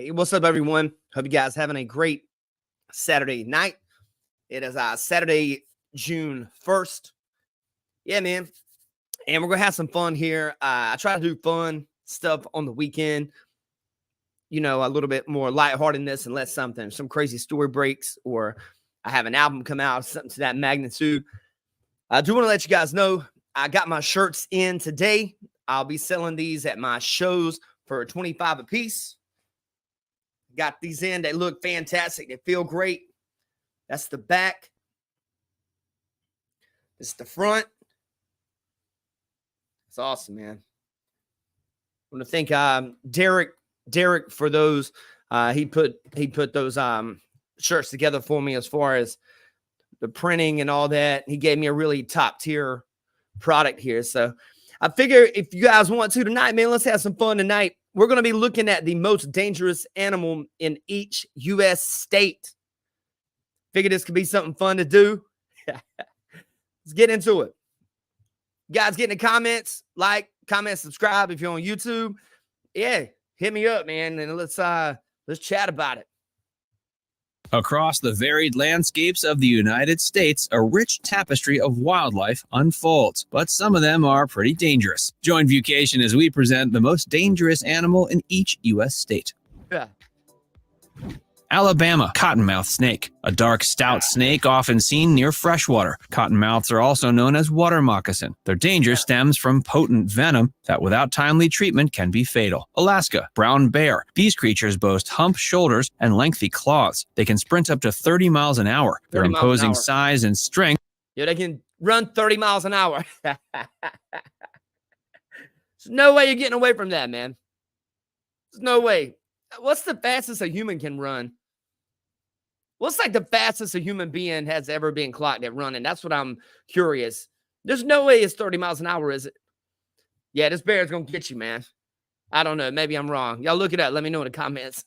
Hey, what's up, everyone? Hope you guys having a great Saturday night. It is Saturday, June 1st. Yeah, man. And we're going to have some fun here. I try to do fun stuff on the weekend, a little bit more lightheartedness and less some crazy story breaks, or I have an album come out, something to that magnitude. I do want to let you guys know I got my shirts in today. I'll be selling these at my shows for $25 a piece. Got these in. They look fantastic. They feel great. That's the back. This is the front. It's awesome, man. I want to thank Derek for those. He put those shirts together for me as far as the printing and all that. He gave me a really top tier product here. So I figure if you guys want to tonight, man, let's have some fun tonight. We're going to be looking at the most dangerous animal in each U.S. state. Figure this could be something fun to do. Let's get into it. Guys, get in the comments, like, comment, subscribe if you're on YouTube. Yeah, hit me up, man, and let's chat about it. Across the varied landscapes of the United States, a rich tapestry of wildlife unfolds, but some of them are pretty dangerous. Join Viewcation as we present the most dangerous animal in each U.S. state. Yeah. Alabama cottonmouth snake, a dark, stout snake often seen near freshwater. Cottonmouths are also known as water moccasin. Their danger stems from potent venom that without timely treatment can be fatal. Alaska, brown bear. These creatures boast humped shoulders and lengthy claws. They can sprint up to 30 miles an hour. Their imposing size and strength. Yeah, they can run 30 miles an hour. There's no way you're getting away from that, man. There's no way. What's the fastest a human can run? What's like the fastest a human being has ever been clocked at running? That's what I'm curious. There's no way it's 30 miles an hour, is it? Yeah, this bear's going to get you, man. I don't know. Maybe I'm wrong. Y'all look it up. Let me know in the comments.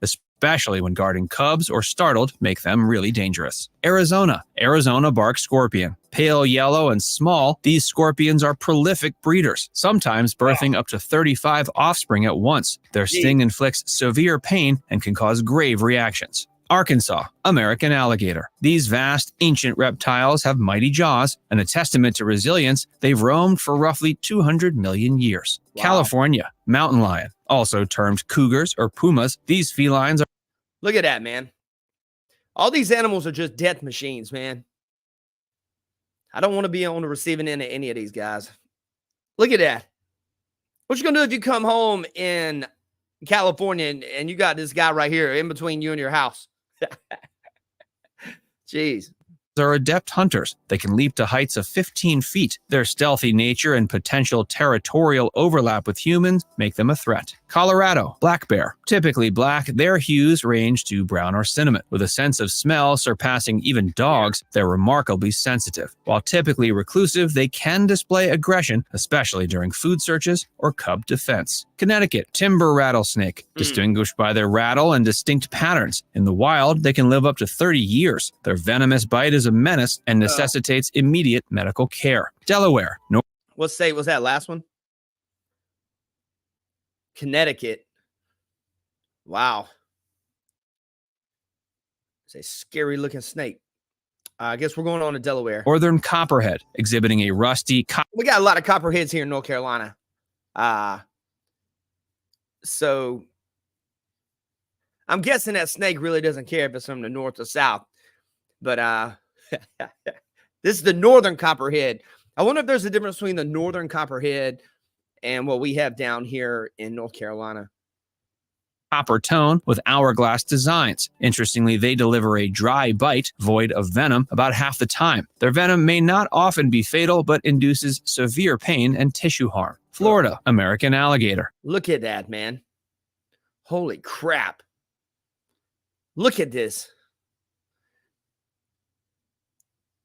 Especially when guarding cubs or startled, make them really dangerous. Arizona bark scorpion. Pale yellow and small, these scorpions are prolific breeders, sometimes birthing up to 35 offspring at once. Their sting inflicts severe pain and can cause grave reactions. Arkansas, American alligator. These vast, ancient reptiles have mighty jaws, and a testament to resilience, they've roamed for roughly 200 million years. Wow. California, mountain lion, also termed cougars or pumas. These felines are... Look at that, man. All these animals are just death machines, man. I don't want to be on the receiving end of any of these guys. Look at that. What you going to do if you come home in California and you got this guy right here in between you and your house? Jeez. Are adept hunters. They can leap to heights of 15 feet. Their stealthy nature and potential territorial overlap with humans make them a threat. Colorado, black bear. Typically black, their hues range to brown or cinnamon. With a sense of smell surpassing even dogs, they're remarkably sensitive. While typically reclusive, they can display aggression, especially during food searches or cub defense. Connecticut, timber rattlesnake. Distinguished by their rattle and distinct patterns. In the wild, they can live up to 30 years. Their venomous bite is a menace and necessitates immediate medical care. Delaware. What state was that last one? Connecticut. Wow. It's a scary looking snake. I guess we're going on to Delaware. Northern copperhead, exhibiting a rusty... We got a lot of copperheads here in North Carolina. So I'm guessing that snake really doesn't care if it's from the north or south. But this is the northern copperhead. I wonder if there's a difference between the northern copperhead and what we have down here in North Carolina. Copper tone with hourglass designs. Interestingly, they deliver a dry bite void of venom about half the time. Their venom may not often be fatal, but induces severe pain and tissue harm. Florida, American alligator. Look at that, man. Holy crap. Look at this.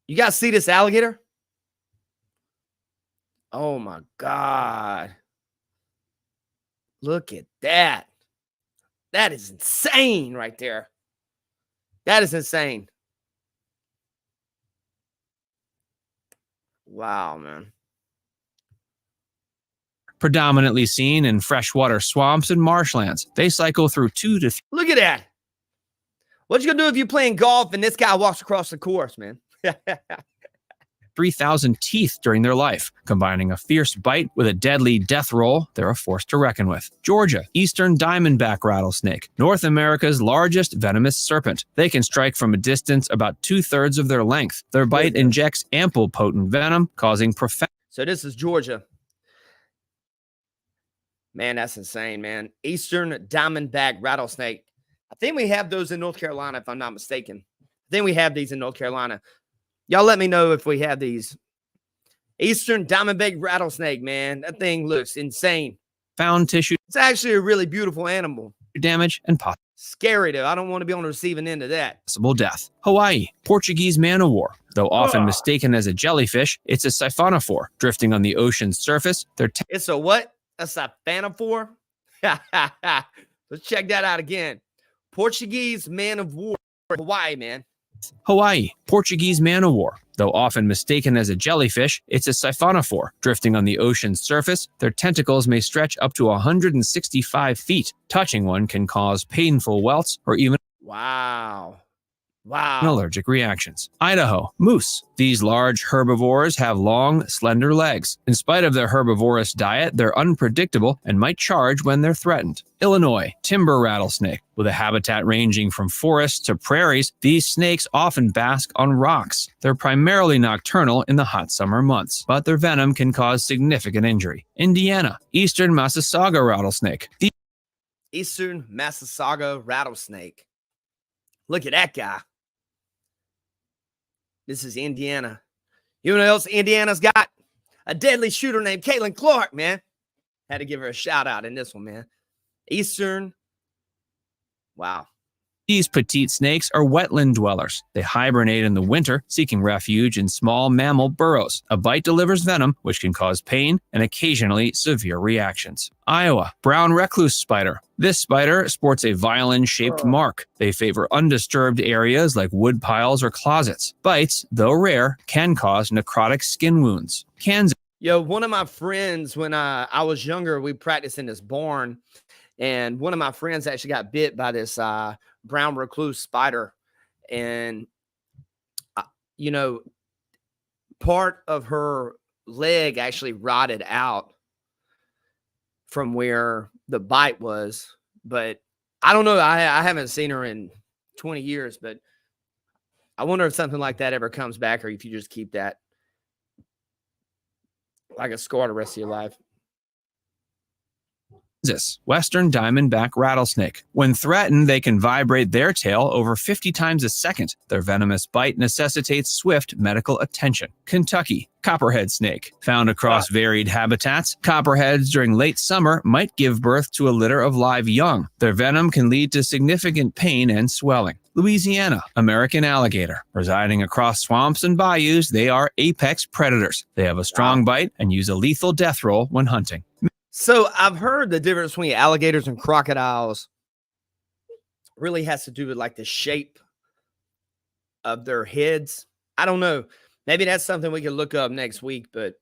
You guys see this alligator? Oh my God. Look at that. That is insane right there. That is insane. Wow, man. Predominantly seen in freshwater swamps and marshlands, they cycle through 2 to Look at that. What you gonna do if you're playing golf and this guy walks across the course, man? 3,000 teeth during their life. Combining a fierce bite with a deadly death roll, they're a force to reckon with. Georgia, eastern diamondback rattlesnake, North America's largest venomous serpent. They can strike from a distance about 2/3 of their length. Their bite injects ample potent venom, causing profound. So this is Georgia. Man, that's insane, man. Eastern diamondback rattlesnake. I think we have those in North Carolina, if I'm not mistaken. I think we have these in North Carolina. Y'all let me know if we have these. Eastern diamondback rattlesnake, man. That thing looks insane. Found tissue It's actually a really beautiful animal. damage and Scary, though. I don't want to be on the receiving end of that. possible death. Hawaii, Portuguese man-o-war. Though often mistaken as a jellyfish, it's a siphonophore. Drifting on the ocean's surface, their It's a what? A siphonophore? Let's check that out again. Portuguese man of war. Hawaii, man. Hawaii, Portuguese man-o-war. Though often mistaken as a jellyfish, it's a siphonophore. Drifting on the ocean's surface, their tentacles may stretch up to 165 feet. Touching one can cause painful welts or even Wow. Wow. allergic reactions. Idaho, moose. These large herbivores have long, slender legs. In spite of their herbivorous diet, they're unpredictable and might charge when they're threatened. Illinois, timber rattlesnake. With a habitat ranging from forests to prairies, these snakes often bask on rocks. They're primarily nocturnal in the hot summer months, but their venom can cause significant injury. Indiana, eastern Massasauga rattlesnake. Eastern Massasauga rattlesnake. Look at that guy. This is Indiana. You know what else Indiana's got? A deadly shooter named Caitlin Clark, man. Had to give her a shout out in this one, man. Eastern. Wow. These petite snakes are wetland dwellers. They hibernate in the winter, seeking refuge in small mammal burrows. A bite delivers venom, which can cause pain and occasionally severe reactions. Iowa, brown recluse spider. This spider sports a violin-shaped mark. They favor undisturbed areas like wood piles or closets. Bites, though rare, can cause necrotic skin wounds. Kansas. Yo, one of my friends, when I was younger, we practiced in this barn, and one of my friends actually got bit by this brown recluse spider, and you know, part of her leg actually rotted out from where the bite was. But I don't know. I haven't seen her in 20 years, but I wonder if something like that ever comes back, or if you just keep that like a scar the rest of your life. Western diamondback rattlesnake. When threatened, they can vibrate their tail over 50 times a second. Their venomous bite necessitates swift medical attention. Kentucky, copperhead snake. Found across varied habitats, copperheads during late summer might give birth to a litter of live young. Their venom can lead to significant pain and swelling. Louisiana, American alligator. Residing across swamps and bayous, they are apex predators. They have a strong bite and use a lethal death roll when hunting. So I've heard the difference between alligators and crocodiles really has to do with like the shape of their heads. I don't know. Maybe that's something we can look up next week. But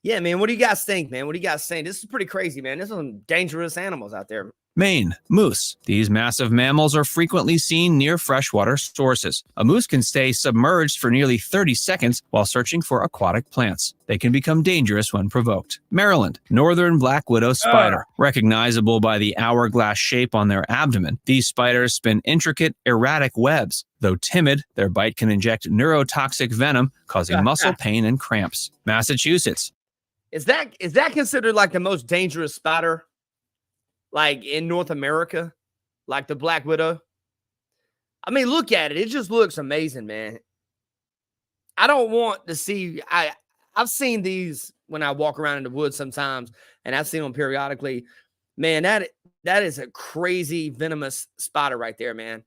yeah, man, what do you guys think, man? What do you guys think? This is pretty crazy, man. There's some dangerous animals out there. Maine, moose. These massive mammals are frequently seen near freshwater sources. A moose can stay submerged for nearly 30 seconds while searching for aquatic plants. They can become dangerous when provoked. Maryland, northern black widow spider. Recognizable by the hourglass shape on their abdomen, these spiders spin intricate, erratic webs. Though timid, their bite can inject neurotoxic venom, causing muscle pain and cramps. Massachusetts. Is that considered like the most dangerous spider? Like in North America, like the black widow? I mean, look at it. It just looks amazing, man. I don't want to see, I've seen these when I walk around in the woods sometimes, and I've seen them periodically. Man, that is a crazy venomous spider right there, man.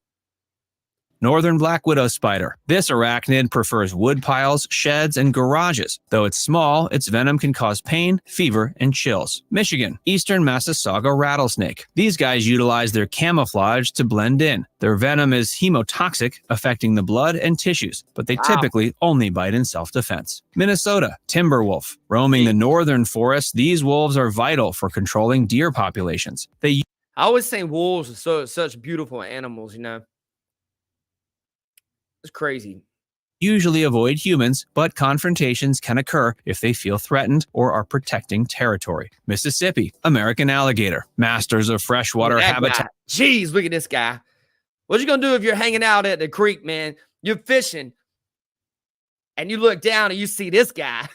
Northern black widow spider. This arachnid prefers wood piles, sheds, and garages. Though it's small, its venom can cause pain, fever, and chills. Michigan, eastern Massasauga rattlesnake. These guys utilize their camouflage to blend in. Their venom is hemotoxic, affecting the blood and tissues, but they typically only bite in self-defense. Minnesota, timber wolf. Roaming the northern forests, these wolves are vital for controlling deer populations. They I always think wolves are such beautiful animals, you know. It's crazy. usually avoid humans, but confrontations can occur if they feel threatened or are protecting territory. Mississippi, American alligator, masters of freshwater habitat. Jeez, look at this guy. What you gonna do if you're hanging out at the creek, man? You're fishing, and you look down and you see this guy.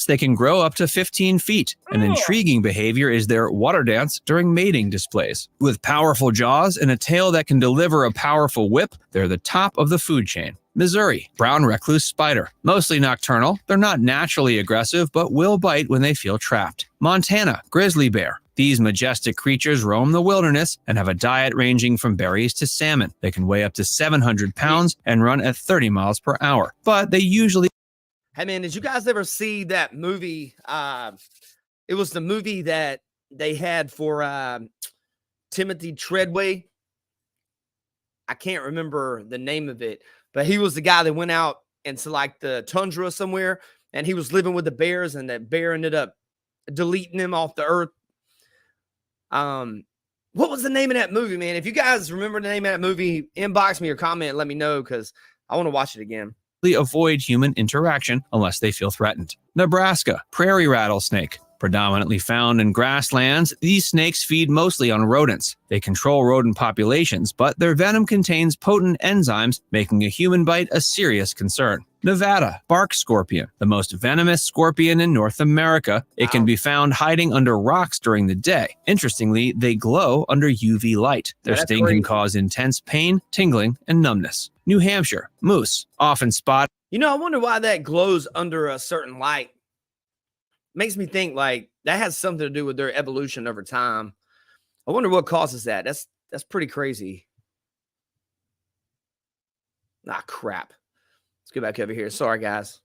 They can grow up to 15 feet. An intriguing behavior is their water dance during mating displays. With powerful jaws and a tail that can deliver a powerful whip, they're the top of the food chain. Missouri, brown recluse spider. Mostly nocturnal, they're not naturally aggressive, but will bite when they feel trapped. Montana, grizzly bear. These majestic creatures roam the wilderness and have a diet ranging from berries to salmon. They can weigh up to 700 pounds and run at 30 miles per hour, but they usually... Hey, man, did you guys ever see that movie? It was the movie that they had for Timothy Treadway. I can't remember the name of it, but he was the guy that went out into like the tundra somewhere, and he was living with the bears, and that bear ended up deleting him off the earth. What was the name of that movie, man? If you guys remember the name of that movie, inbox me or comment and let me know, because I want to watch it again. Avoid human interaction unless they feel threatened. Nebraska, prairie rattlesnake. Predominantly found in grasslands, these snakes feed mostly on rodents. They control rodent populations, but their venom contains potent enzymes, making a human bite a serious concern. Nevada, bark scorpion, the most venomous scorpion in North America. It can be found hiding under rocks during the day. Interestingly, they glow under UV light. Their sting can cause intense pain, tingling, and numbness. New Hampshire, moose, often spotted. You know, I wonder why that glows under a certain light. Makes me think like that has something to do with their evolution over time. I wonder what causes that. That's pretty crazy. Ah, crap. Let's go back over here. Sorry, guys.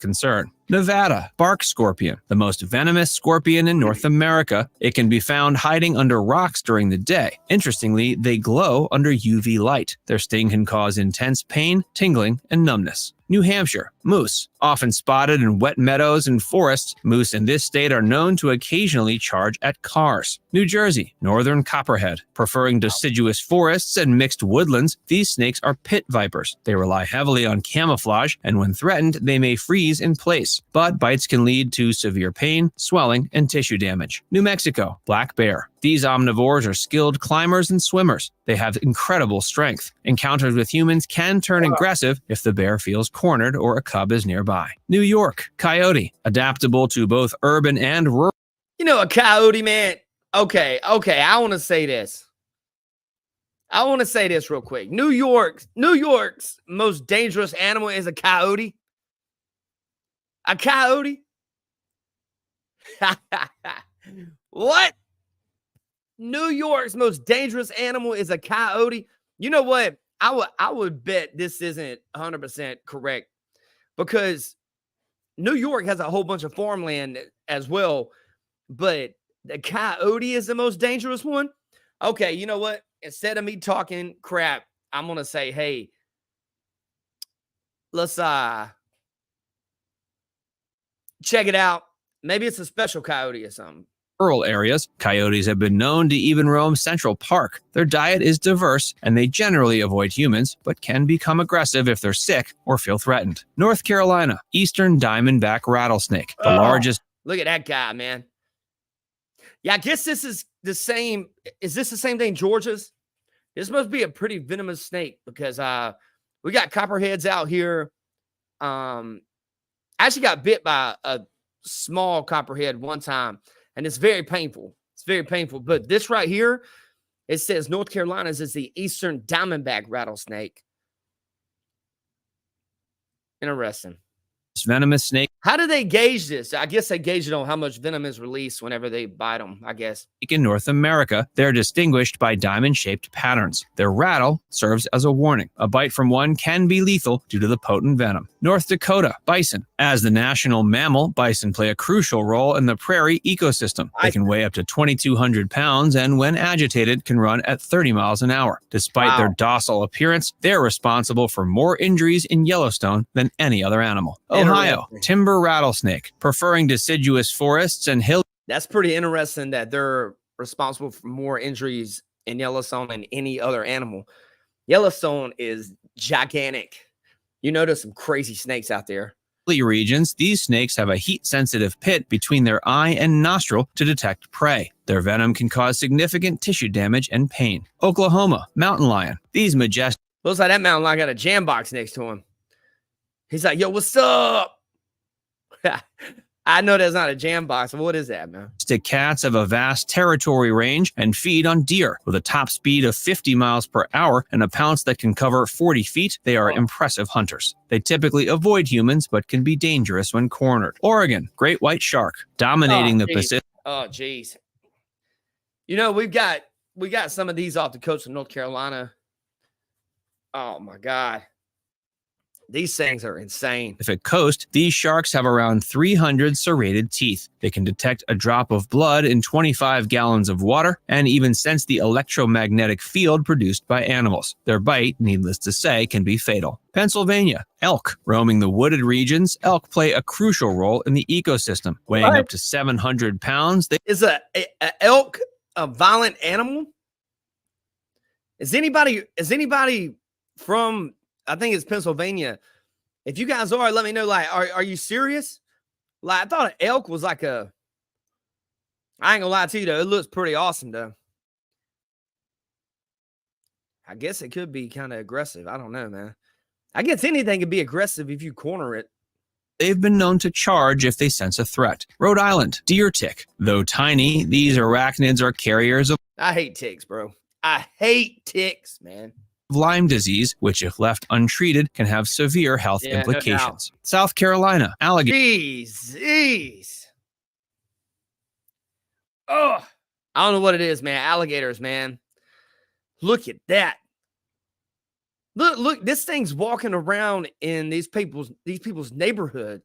Concern. Nevada, bark scorpion, the most venomous scorpion in North America. It can be found hiding under rocks during the day. Interestingly, they glow under UV light. Their sting can cause intense pain, tingling, and numbness. New Hampshire, moose, often spotted in wet meadows and forests. Moose in this state are known to occasionally charge at cars. New Jersey, northern copperhead, preferring deciduous forests and mixed woodlands. These snakes are pit vipers. They rely heavily on camouflage, and when threatened, they may freeze in place. But bites can lead to severe pain, swelling, and tissue damage. New Mexico, black bear. These omnivores are skilled climbers and swimmers. They have incredible strength. Encounters with humans can turn aggressive if the bear feels cornered or a cub is nearby. New York, coyote, adaptable to both urban and rural. You know, a coyote, man. Okay. I want to say this. Real quick. New York's most dangerous animal is a coyote. A coyote? What? New York's most dangerous animal is a coyote. You know what? I would bet this isn't 100% correct, because New York has a whole bunch of farmland as well, but the coyote is the most dangerous one. Okay, you know what? Instead of me talking crap, I'm going to say, hey, let's check it out. Maybe it's a special coyote or something. Rural areas, coyotes have been known to even roam Central Park. Their diet is diverse, and they generally avoid humans, but can become aggressive if they're sick or feel threatened. North Carolina, eastern diamondback rattlesnake, the largest. Look at that guy, man. Yeah, I guess this is the same. Is this the same thing Georgia's? This must be a pretty venomous snake, because we got copperheads out here. I actually got bit by a small copperhead one time, and it's very painful. It's very painful. But this right here, it says North Carolina's is the eastern diamondback rattlesnake. Interesting. Venomous snake How do they gauge this? I guess they gauge it on how much venom is released whenever they bite them, I guess. In North America, they're distinguished by diamond-shaped patterns. Their rattle serves as a warning. A bite from one can be lethal due to the potent venom. North Dakota, bison. As the national mammal, bison play a crucial role in the prairie ecosystem. They can weigh up to 2,200 pounds and, when agitated, can run at 30 miles an hour. Despite their docile appearance, they're responsible for more injuries in Yellowstone than any other animal. Ohio, timber rattlesnake. Preferring deciduous forests and hill. That's pretty interesting that they're responsible for more injuries in Yellowstone than any other animal. Yellowstone is gigantic. You know, there's some crazy snakes out there. Regions, these snakes have a heat-sensitive pit between their eye and nostril to detect prey. Their venom can cause significant tissue damage and pain. Oklahoma, mountain lion. These majestic. Looks like that mountain lion got a jam box next to him. He's like, yo, what's up? I know that's not a jam box. What is that, man? Cats have a vast territory range and feed on deer. With a top speed of 50 miles per hour and a pounce that can cover 40 feet, they are impressive hunters. They typically avoid humans, but can be dangerous when cornered. Oregon, great white shark, dominating the Pacific. Oh, geez. You know, we got some of these off the coast of North Carolina. Oh, my God. These things are insane. Pacific coast, these sharks have around 300 serrated teeth. They can detect a drop of blood in 25 gallons of water and even sense the electromagnetic field produced by animals. Their bite, needless to say, can be fatal. Pennsylvania, elk. Roaming the wooded regions, elk play a crucial role in the ecosystem. Weighing up to 700 pounds, Is a elk a violent animal? Is anybody from, I think it's Pennsylvania? If you guys are, let me know. Like, are you serious? Like, I thought an elk was like a. I ain't gonna lie to you though. It looks pretty awesome though. I guess it could be kind of aggressive. I don't know, man. I guess anything could be aggressive if you corner it. They've been known to charge if they sense a threat. Rhode Island, deer tick. Though tiny, these arachnids are carriers of. I hate ticks, bro. I hate ticks, man. Lyme disease, which if left untreated can have severe health implications. No. South Carolina, alligator. Jeez. Oh, I don't know what it is, man. Alligators, man. Look at that. Look, this thing's walking around in these people's neighborhood.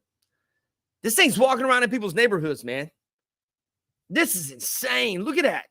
This thing's walking around in people's neighborhoods, man. This is insane. Look at that.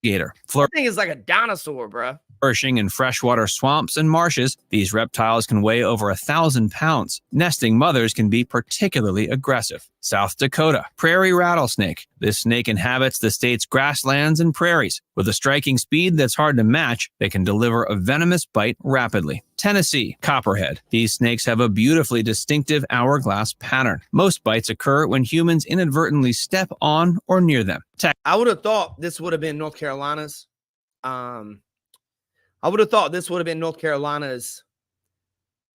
Gator. That thing is like a dinosaur, bro. Flourishing in freshwater swamps and marshes, these reptiles can weigh over 1,000 pounds. Nesting mothers can be particularly aggressive. South Dakota, prairie rattlesnake. This snake inhabits the state's grasslands and prairies. With a striking speed that's hard to match, they can deliver a venomous bite rapidly. Tennessee, copperhead. These snakes have a beautifully distinctive hourglass pattern. Most bites occur when humans inadvertently step on or near them. I would have thought this would have been North Carolina's. I would have thought this would have been North Carolina's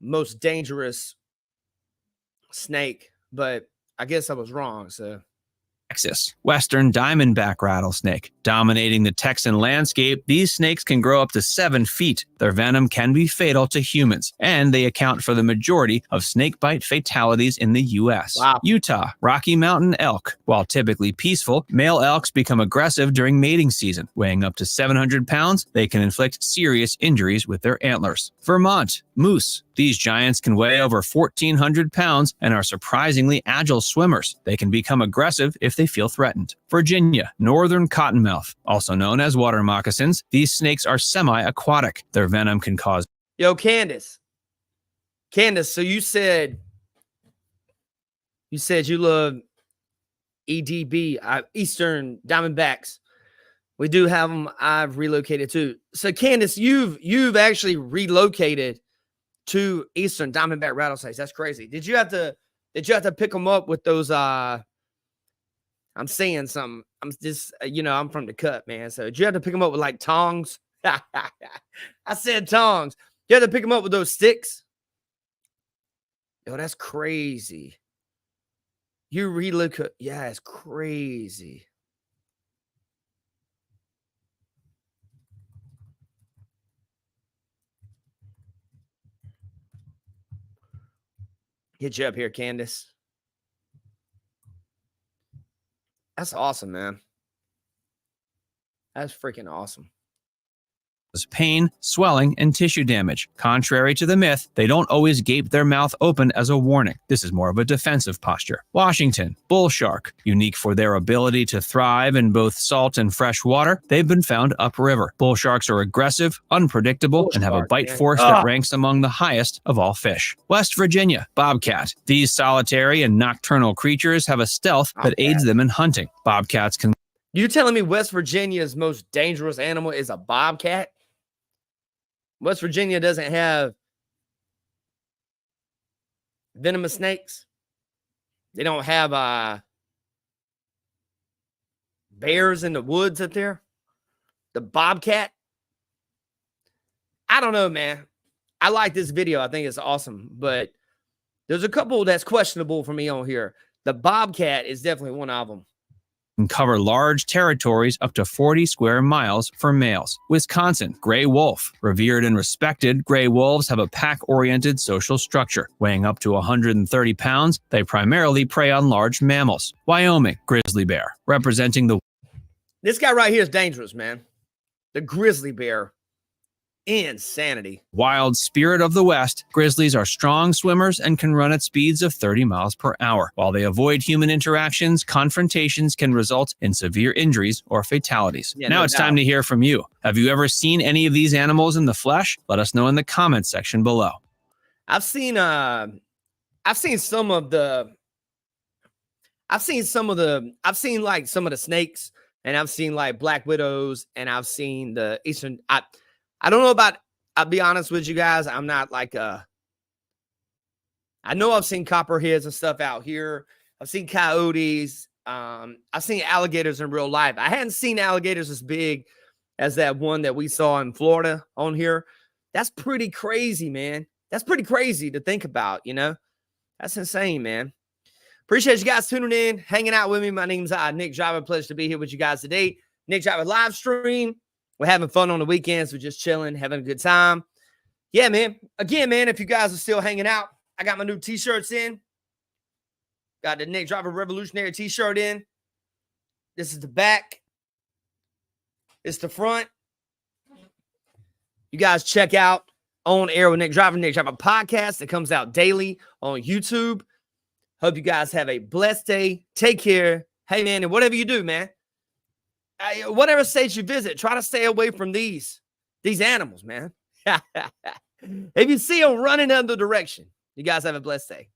most dangerous snake, but I guess I was wrong. So, Texas, western diamondback rattlesnake. Dominating the Texan landscape, these snakes can grow up to 7 feet. Their venom can be fatal to humans, and they account for the majority of snakebite fatalities in the U.S. Wow. Utah, Rocky Mountain elk. While typically peaceful, male elks become aggressive during mating season. Weighing up to 700 pounds, they can inflict serious injuries with their antlers. Vermont, moose. These giants can weigh over 1,400 pounds and are surprisingly agile swimmers. They can become aggressive if they feel threatened. Virginia, northern cottonmouth, also known as water moccasins. These snakes are semi-aquatic. Their venom can cause. Yo, Candace, so you said you love EDB, Eastern Diamondbacks. We do have them. I've relocated too. So Candace, you've actually relocated to Eastern Diamondback rattlesnakes. That's crazy. Did you have to pick them up with those? I'm saying something. I'm just, I'm from the cut, man. So did you have to pick them up with like tongs? I said tongs. You had to pick them up with those sticks. Yo, that's crazy. You relocate. Yeah, it's crazy. Get you up here, Candace. That's awesome, man. That's freaking awesome. Pain, swelling, and tissue damage. Contrary to the myth, they don't always gape their mouth open as a warning. This is more of a defensive posture. Washington, bull shark. Unique for their ability to thrive in both salt and fresh water, they've been found upriver. Bull sharks are aggressive, unpredictable, and have a bite force that ranks among the highest of all fish. West Virginia, bobcat. These solitary and nocturnal creatures have a stealth that aids them in hunting. Bobcats can... You telling me West Virginia's most dangerous animal is a bobcat? West Virginia doesn't have venomous snakes. They don't have bears in the woods up there. The bobcat. I don't know, man. I like this video. I think it's awesome. But there's a couple that's questionable for me on here. The bobcat is definitely one of them. Can cover large territories up to 40 square miles for males. Wisconsin, gray wolf. Revered and respected, gray wolves have a pack-oriented social structure. Weighing up to 130 pounds, they primarily prey on large mammals. Wyoming, grizzly bear. Representing the... This guy right here is dangerous, man. The grizzly bear. Insanity. Wild spirit of the West, grizzlies are strong swimmers and can run at speeds of 30 miles per hour. While they avoid human interactions, confrontations can result in severe injuries or fatalities. Yeah, now no it's doubt. time to hear from you. Have you ever seen any of these animals in the flesh? Let us know in the comments section below. I've seen some of the snakes, and I've seen like black widows, and I've seen the eastern. I don't know about, I'll be honest with you guys. I'm not like I know I've seen copperheads and stuff out here. I've seen coyotes. I've seen alligators in real life. I hadn't seen alligators as big as that one that we saw in Florida on here. That's pretty crazy, man. That's pretty crazy to think about, you know? That's insane, man. Appreciate you guys tuning in, hanging out with me. My name's Nick Driver. Pleasure to be here with you guys today. Nick Driver live stream. We're having fun on the weekends. We're just chilling, having a good time. Yeah, man. Again, man, if you guys are still hanging out, I got my new t-shirts in. Got the Nick Driver Revolutionary t-shirt in. This is the back. It's the front. You guys check out On Air with Nick Driver podcast. It comes out daily on YouTube. Hope you guys have a blessed day. Take care. Hey, man, and whatever you do, man, whatever state you visit, try to stay away from these animals, man. If you see them running in the direction, you guys have a blessed day.